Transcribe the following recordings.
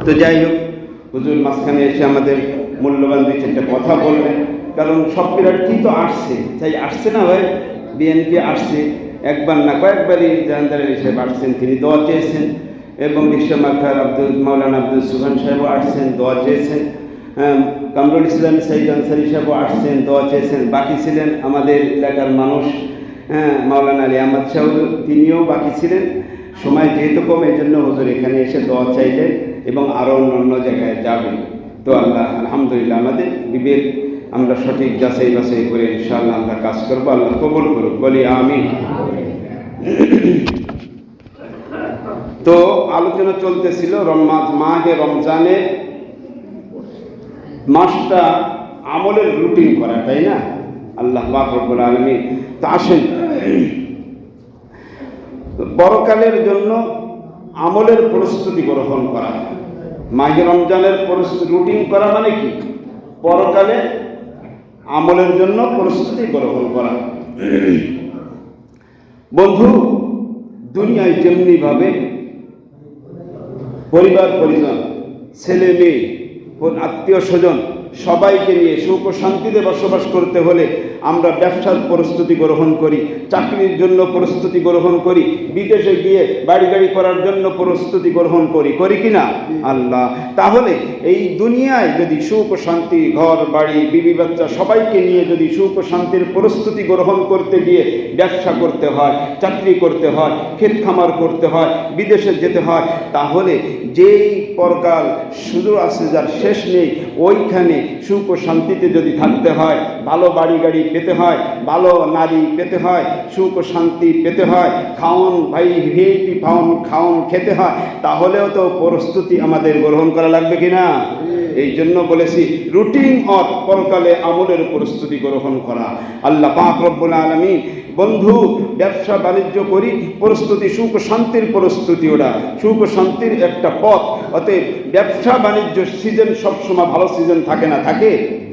তো যাই হোক, হুজুর মাঝখানে এসে আমাদের মূল্যবান দুই চারটা কথা বললেন, কারণ সব প্রার্থী তো আসছে, তাই আসছে না ভাই, বিএনপি আসছে, একবার না কয়েকবারই জাহাঙ্গীর আলী সাহেব আসছেন, তিনি দোয়া চেয়েছেন, এবং রিকশা মার্কার মাওলানা আব্দুল সুবহান সাহেবও আসছেন, দোয়া চেয়েছেন, কামরুল ইসলাম সাইদ আনসারি সাহেবও আসছেন, দোয়া চেয়েছেন। বাকি ছিলেন আমাদের এলাকার মানুষ, মাওলানা আলী আহমদ সাহেব, তিনিও বাকি ছিলেন। সময় যেহেতু কম, এই জন্য হুজুর এখানে এসে দোয়া চাইলেন এবং আরও অন্য জায়গায় যাবেন। তো আল্লাহ আলহামদুলিল্লাহ আমাদের বিবেক আমরা সঠিক যাচাই বাছাই করে ইনশাআল্লাহ আমরা কাজ করবো, আল্লাহ কবুল করুক, বলি আমিন। তো আলোচনা চলতেছিল মাহে রমজানের মাসটা আমলের রুটিন করা, তাই না? আল্লাহ পাক রব্বুল আলামিন। তো আসেন, পরকালের জন্য আমলের প্রস্তুতি গ্রহণ করা, মাহে রমজানের রুটিন করা মানে কি? পরকালে আমলের জন্য প্রস্তুতি গ্রহণ করা। বন্ধু, দুনিয়ায় যেমনিভাবে পরিবার পরিজন, ছেলে মেয়ে, আত্মীয় স্বজন সবাইকে নিয়ে সুখ ও শান্তিতে বসবাস করতে হলে আমরা ব্যবসার প্রস্তুতি গ্রহণ করি, চাকরির জন্য প্রস্তুতি গ্রহণ করি, বিদেশে গিয়ে বাড়ি গাড়ি করার জন্য প্রস্তুতি গ্রহণ করি কি না? আল্লাহ, তাহলে এই দুনিয়ায় যদি সুখ ও শান্তি, ঘর বাড়ি বিবি বাচ্চা সবাইকে নিয়ে যদি সুখ ও শান্তির প্রস্তুতি গ্রহণ করতে গিয়ে ব্যবসা করতে হয়, চাকরি করতে হয়, ক্ষেত খামার করতে হয়, বিদেশে যেতে হয়, তাহলে যেই পরকাল সুযোগ আছে যার শেষ নেই, ওইখানে সুখ ও শান্তিতে যদি থাকতে হয়, ভালো বাড়ি গাড়ি পেতে হয়, ভালো নারী পেতে হয়, সুখ ও শান্তি পেতে হয়, খাওন ভাই ভিআইপি খাওন খেতে হয়, তাহলেও তো প্রস্তুতি আমাদের গ্রহণ করা লাগবে কিনা? এই জন্য বলেছি রুটিন অফ পরকালে আমলের প্রস্তুতি গ্রহণ করা। আল্লাহ পাক রব্বুল আলামিন, বন্ধু ব্যবসা বাণিজ্য করি, প্রস্তুতি সুখ ও শান্তির প্রস্তুতি, ওটা সুখ ও শান্তির একটা পথ। অতএব ব্যবসা বাণিজ্য সিজন সবসময় ভালো সিজন থাকে না, থাকে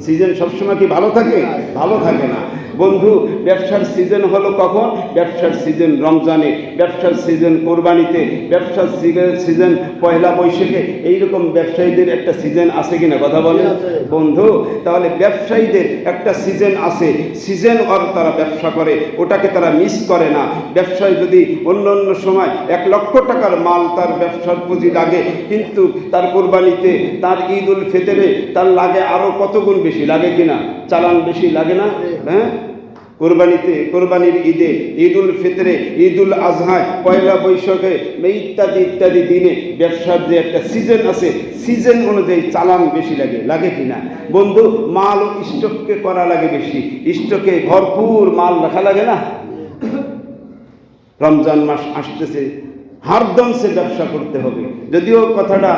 সিজন সবসময় কি ভালো থাকে? ভালো থাকে না বন্ধু। ব্যবসার সিজন হলো কখন? ব্যবসার সিজন রমজানে, ব্যবসার সিজন কোরবানিতে, ব্যবসার সিজন পয়লা বৈশাখে। এইরকম ব্যবসায়ীদের একটা সিজন আছে কিনা, কথা বলে বন্ধু? তাহলে ব্যবসায়ীদের একটা সিজন আছে, সিজন আর তারা ব্যবসা করে, ওটাকে তারা মিস করে না। ব্যবসায় যদি অন্য সময় 1 লক্ষ টাকার মাল তার ব্যবসার পুঁজি লাগে, কিন্তু তার কোরবানিতে, তার ঈদ উল ফিতরে তার লাগে আরও কত গুণ বেশি লাগে কিনা? চালান বেশি লাগে না? হ্যাঁ, কোরবানিতে, কোরবানির ঈদে, ঈদ উল ফিতরে, ঈদ উল আজহায়, পয়লা বৈশাখে ইত্যাদি ইত্যাদি দিনে ব্যবসার যে একটা সিজন আছে, সিজন অনুযায়ী চালান বেশি লাগে কিনা বন্ধু? মাল স্টককে করা লাগে বেশি, স্টকে ভরপুর মাল রাখা লাগে না? রমজান মাস আসতেছে, হারদমসে ব্যবসা করতে হবে। যদিও কথাটা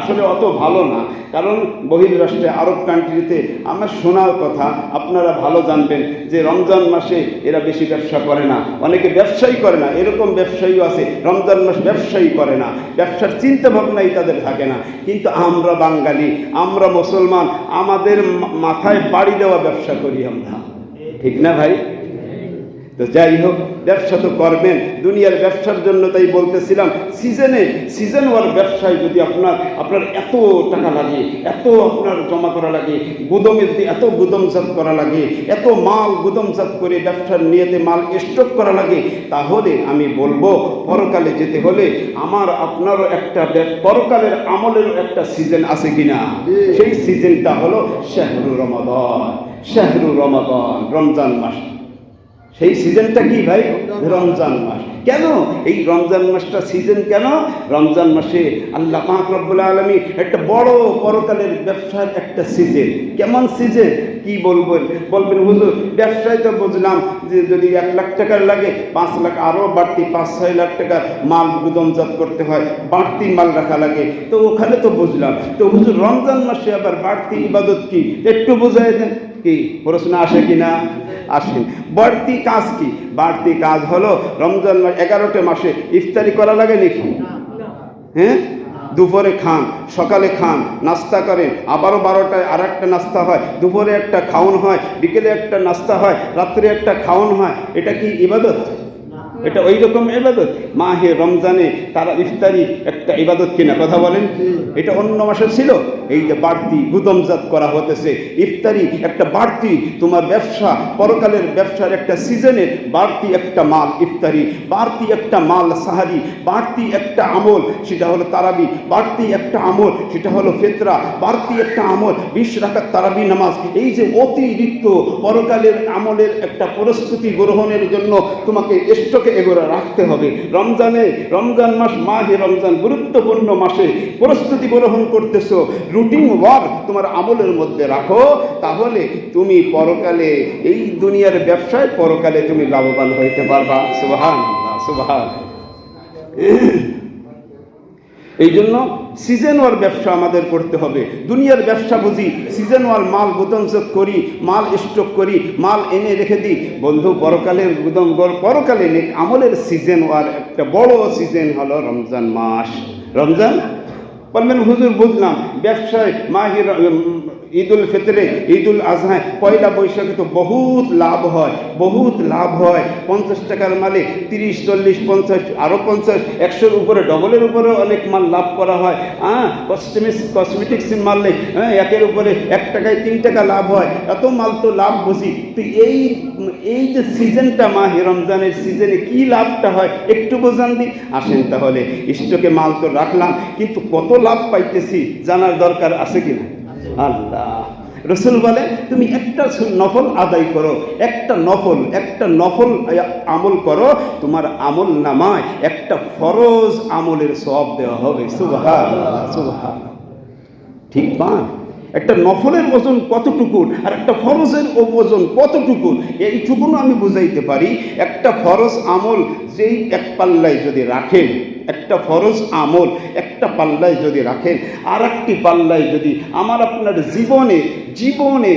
আসলে অত ভালো না, কারণ বহির্রাষ্ট্রে, আরব কান্ট্রিতে আমার শোনার কথা, আপনারা ভালো জানবেন যে রমজান মাসে এরা বেশি ব্যবসা করে না, অনেকে ব্যবসায়ী করে না, এরকম ব্যবসায়ীও আছে রমজান মাস ব্যবসায়ী করে না, ব্যবসার চিন্তা ভাবনাই তাদের থাকে না। কিন্তু আমরা বাঙালি, আমরা মুসলমান, আমাদের মাথায় বাড়ি দেওয়া ব্যবসা করি আমরা, ঠিক না ভাই? তো যাই হোক, ব্যবসা তো করবেন, দুনিয়ার ব্যবসার জন্য তাই বলতেছিলাম, সিজন ওয়ার ব্যবসায় যদি আপনার এত টাকা লাগে, এত আপনার জমা করা লাগে, গুদমে যদি এত গুদমজাত করা লাগে, এত মাল গুদমজাত করে ব্যবসার নিয়েতে মাল স্টক করা লাগে, তাহলে আমি বলবো পরকালে যেতে হলে আপনারও একটা পরকালের আমলেরও একটা সিজন আছে কিনা? সেই সিজনটা হলো শাহরু রমাদান, রমজান মাস। সেই সিজনটা কি ভাই? রমজান মাস। কেন এই রমজান মাসটা সিজন? কেন রমজান মাসে আল্লাহ পাক রব্বুল আলামিন একটা বড় পরকালের ব্যবসার একটা সিজন। কেমন সিজন? কি বলবেন হুজুর, ব্যবসায় তো বুঝলাম যে যদি 1 লাখ টাকার লাগে 5 লাখ, আরও বাড়তি 5-6 লাখ টাকার মাল গুদামজাত করতে হয়, বাড়তি মাল রাখা লাগে, তো ওখানে তো বুঝলাম। তো হুজুর রমজান মাসে আবার বাড়তি ইবাদত কি একটু বুঝাই দেন। কি প্রশ্ন আসে কিনা? আসেন। বাড়তি কাজ কি? বাড়তি কাজ হলো রমজান মাস 11টা মাসে ইফতারি করা লাগে নাকি? হ্যাঁ, দুপুরে খান, সকালে খান, নাস্তা করেন, আবারও 12টায় আর একটা নাস্তা হয়, দুপুরে একটা খাওন হয়, বিকেলে একটা নাস্তা হয়, রাত্রে একটা খাওন হয়। এটা কি ইবাদত? এটা ওই রকম ইবাদত? মাহে রমজানে তারা ইফতারি একটা ইবাদত কিনা, কথা বলেন? এটা অন্য মাসে ছিল। এই যে বাড়তি গুদমজাত করা হতেছে, ইফতারি একটা বাড়তি তোমার ব্যবসা, পরকালের ব্যবসার একটা সিজনে বাড়তি একটা মাল ইফতারি, বাড়তি একটা মাল সাহারি, বাড়তি একটা আমল সেটা হলো তারাবি, বাড়তি একটা আমল সেটা হলো ফিতরা, বাড়তি একটা আমল 20 রাকাত তারাবি নামাজ। এই যে অতিরিক্ত পরকালের আমলের একটা প্রস্তুতি গ্রহণের জন্য তোমাকে স্টকে এগুলো রাখতে হবে। রমজান মাস, মাহে রমজান গুরুত্বপূর্ণ মাসে প্রস্তুতি গ্রহণ করতেছো, রুটিন ওয়ার্ক তোমার আমলের মধ্যে রাখো, তাহলে তুমি পরকালে এই দুনিয়ার ব্যবসায় পরকালে তুমি লাভবান হইতে পারবা। সুবহানাল্লাহ, সুবহানাল্লাহ। এই জন্য সিজনওয়াল ব্যবসা আমাদের করতে হবে। দুনিয়ার ব্যবসা বুঝি সিজনওয়াল মাল গুদামজাত করি, মাল স্টক করি, মাল এনে রেখে দিই। বন্ধু, পরকালের পরকালে আমলের সিজনওয়াল একটা বড় সিজন হলো রমজান মাস। রমজান বলবেন হুজুর বুঝলাম, ব্যবসায় মাহে ঈদুল ফিতরে, ঈদুল আজহায়, পয়লা বৈশাখে তো বহুত লাভ হয়, বহুত লাভ হয়। 50 টাকার মালে 30, 40, 50, আরও 50, 100-র উপরে, ডবলের উপরে অনেক মাল লাভ করা হয়। কসমেটিক্স মারলে একের উপরে 1 টাকায় 3 টাকা লাভ হয়। এত মাল তো লাভ বুঝি। তো এই যে সিজনটা মাহে রমজানের সিজনে কি লাভটা হয় একটু বোঝান দিই। আসেন তাহলে, স্টকে মাল তো রাখলাম, কিন্তু কত লাভ পাইতেছি জানার দরকার আছে কিনা? আল্লাহ রসুল বলে তুমি একটা নফল আদায় করো, একটা নফল আমল করো, তোমার আমল নামায় একটা ফরজ আমলের সওয়াব দেওয়া হবে। সুবহানাল্লাহ, সুবহানাল্লাহ। ঠিক পান? একটা নফলের ওজন কতটুকু আর একটা ফরজের ওজন কতটুকু, এইটুকুন আমি বুঝাইতে পারি। একটা ফরজ আমল যেই এক পাল্লায় যদি রাখেন, একটা ফরজ আমল একটা পাল্লায় যদি রাখেন, আর একটি পাল্লায় যদি আমার আপনার জীবনে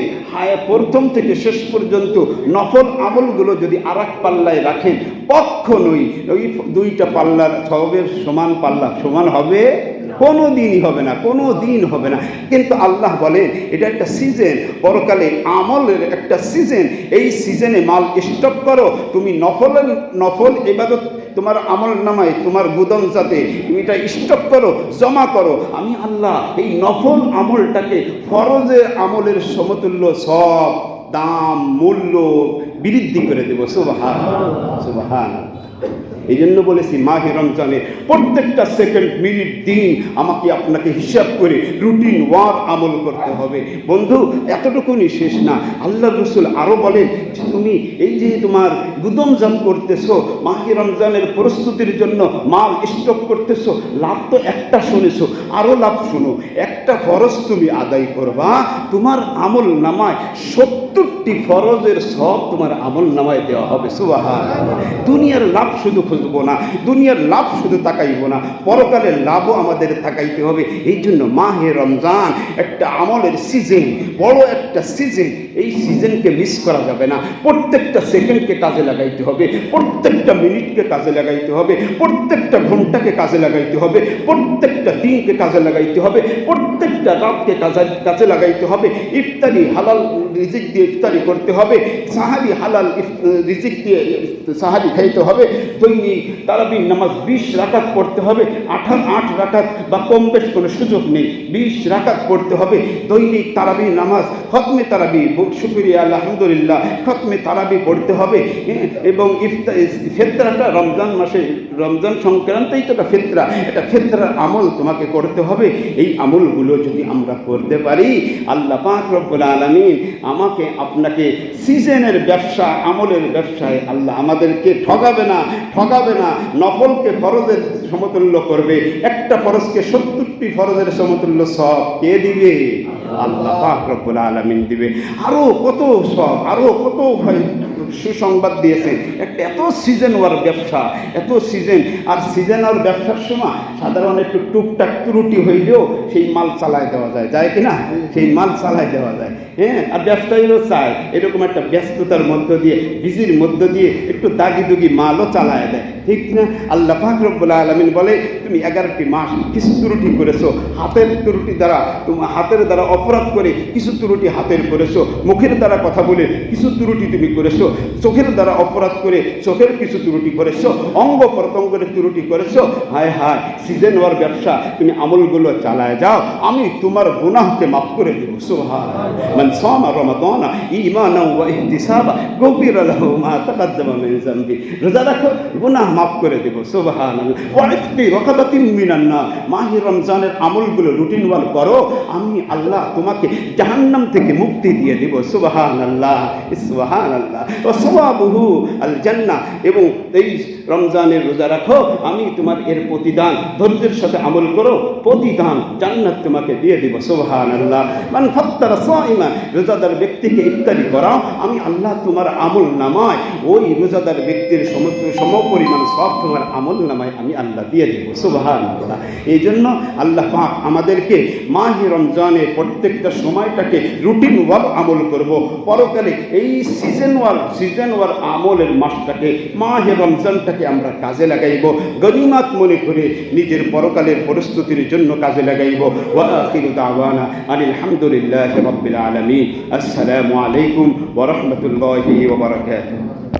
প্রথম থেকে শেষ পর্যন্ত নফল আমলগুলো যদি আর এক পাল্লায় রাখেন, কখনোই ওই দুইটা পাল্লার সওয়াবের সমান হবে? কোনো দিনই হবে না, কোনো দিন হবে না। কিন্তু আল্লাহ বলেন এটা একটা সিজন, পরকালে আমলের একটা সিজন। এই সিজনে মাল স্টক করো, তুমি নফল ইবাদত তোমার আমল নামায়, তোমার গুদামজাতে তুমি এটা স্টক করো, জমা করো। আমি আল্লাহ এই নফল আমলটাকে ফরজের আমলের সমতুল্য সব দাম মূল্য বৃদ্ধি করে দেব। সুবহানাল্লাহ, সুবহানাল্লাহ। এই জন্য বলেছি মাহে রমজানে প্রত্যেকটা সেকেন্ড, মিনিট, দিন আমাকে আপনাকে হিসাব করে রুটিন ওয়ার আমল করতে হবে। বন্ধু, এতটুকুনি শেষ না। আল্লাহ রসুল আরও বলেন যে তুমি এই যে তোমার গুদামজাত করতেছো, মাহে রমজানের প্রস্তুতির জন্য মাল স্টক করতেছো, লাভ তো একটা শুনেছো, আরও লাভ শোনো। একটা ফরজ তুমি আদায় করবা, তোমার আমল নামায় 70টি ফরজের সব তোমার আমল নামায় দেওয়া হবে। সুবহানাল্লাহ। দুনিয়ার লাভ শুধু খুঁজবো না, দুনিয়ার লাভ শুধু তাকাইবো না, পরকালের লাভও আমাদের তাকাইতে হবে। এই জন্য মাহে রমজান একটা আমলের সিজন, বড় একটা সিজন। এই সিজনকে মিস করা যাবে না। প্রত্যেকটা সেকেন্ডকে কাজে লাগাইতে হবে, প্রত্যেকটা মিনিটকে কাজে লাগাইতে হবে, প্রত্যেকটা ঘন্টাকে কাজে লাগাইতে হবে, প্রত্যেকটা দিনকে কাজে লাগাইতে হবে, প্রত্যেকটা রাতকে কাজে লাগাইতে হবে। ইফতারি হালাল রিজিক দিয়ে ইফতারি করতে হবে, সাহারি হালাল রিজিক দিয়ে সাহারি খাইতে হবে। দৈনিক তারাবির নামাজ 20 রাকাত পড়তে হবে, 8 রাকাত বা কম বেশ কোনো সুযোগ নেই, 20 রাকাত পড়তে হবে দৈনিক তারাবির নামাজ। খতমে তারাবি, শুকরিয়া আলহামদুলিল্লাহ, খতমে তারাবি পড়তে হবে। এবং ফিতরাটা রমজান মাসে, রমজান সংক্রান্তই তো ফিতরা, এটা ফিতরার আমল তোমাকে করতে হবে। এই আমলগুলো যদি আমরা করতে পারি, আল্লাহ পাক রব্বুল আলামিন আমাকে আপনাকে সিজনের ব্যবসা, আমলের ব্যবসায় আল্লাহ আমাদেরকে ঠগাবে না। নফলকে ফরজের সমতুল্য করবে, একটা ফরজকে 70টি ফরজের সমতুল্য সব কে দিবে? আল্লাহ পাক রব্বুল আলামিন দিবে। আরো কত সব, আরো কত সুসংবাদ দিয়েছেন। একটা এত সিজন ওয়ার ব্যবসা, এত সিজন। আর সিজন ওয়ার ব্যবসার সময় সাধারণ একটু টুকটাক ত্রুটি হইলেও সেই মাল চালায় দেওয়া যায়, যায় কিনা? সেই মাল চালায় দেওয়া যায়। হ্যাঁ, আর ব্যবসায়ীরও চায় এরকম একটা ব্যস্ততার মধ্য দিয়ে, বিজির মধ্য দিয়ে একটু দাগি দুগি মালও চালায় দেয়। ঠিক না? আল্লাহ পাক রব্বুল আলামিন বলে তুমি 11টি মাস কিছু ত্রুটি করেছো, হাতের ত্রুটি দ্বারা তোমার হাতের দ্বারা অপরাধ করে কিছু ত্রুটি হাতের করেছো, মুখের দ্বারা কথা বলে কিছু ত্রুটি তুমি করেছো, চোখের দ্বারা অপরাধ করে চোখের কিছু ত্রুটি করেছো, অঙ্গ প্রত্যঙ্গের ত্রুটি করেছো। হায় হায়, সিজন ওয়ার ব্যবসা, তুমি আমলগুলো চালায় যাও, আমি তোমার গুনাহকে মাফ করে দেব। সুবহানাল্লাহ। মান সামা রমাদানা ঈমানান ওয়া ইহতিসাবা গুফিরা লাহু মা তাকাদ্দামা মিন যামবি। রোজা রাখো, গুনাহ মাফ করে দেব। সুবহানাল্লাহ। ওয়া ইতকি রাকাবাতিন মিনান নার। মাহে রমজানের আমলগুলো রুটিন ওয়াল করো, আমি আল্লাহ তোমাকে জাহান্নাম থেকে মুক্তি দিয়ে দেব। সুবহানাল্লাহ, সুবহানাল্লাহ। ওয়া সাওয়াবুহু আল জান্নাহ। এবং এই রমজানের রোজা রাখো, আমি তোমার এর প্রতিদান, ধৈর্যের সাথে আমল করো, প্রতিদান জান্নাত তোমাকে দিয়ে দেব। সুবহানাল্লাহ। মান ফাত্তারা সাইমা, রোজাদার ব্যক্তিকে ইফতারি করাও, আমি আল্লাহ তোমার আমল নামায় ওই রোজাদার ব্যক্তির সমপরিমাণ সব তোমার আমল নামায় আমি আল্লাহ দিয়ে দেব। সুবহানাল্লাহ। এই জন্য আল্লাহ পাক আমাদেরকে মাহে রমজানের প্রত্যেকটা সময়টাকে রুটিন ওয়ার আমল করব, পরকালে এই সিজন ওয়ার আমলের মাসটাকে মাহে রমজানটাকে আমরা কাজে লাগাইব, গনিমাত মনে করে নিজের পরকালের প্রস্তুতির জন্য কাজে লাগাইব। ওয়া আখিরু দাওয়ানা আনিল হামদুলিল্লাহি রাব্বিল আলামিন। আসসালামু আলাইকুম ওয়া রাহমাতুল্লাহি ওয়া বারাকাতুহু।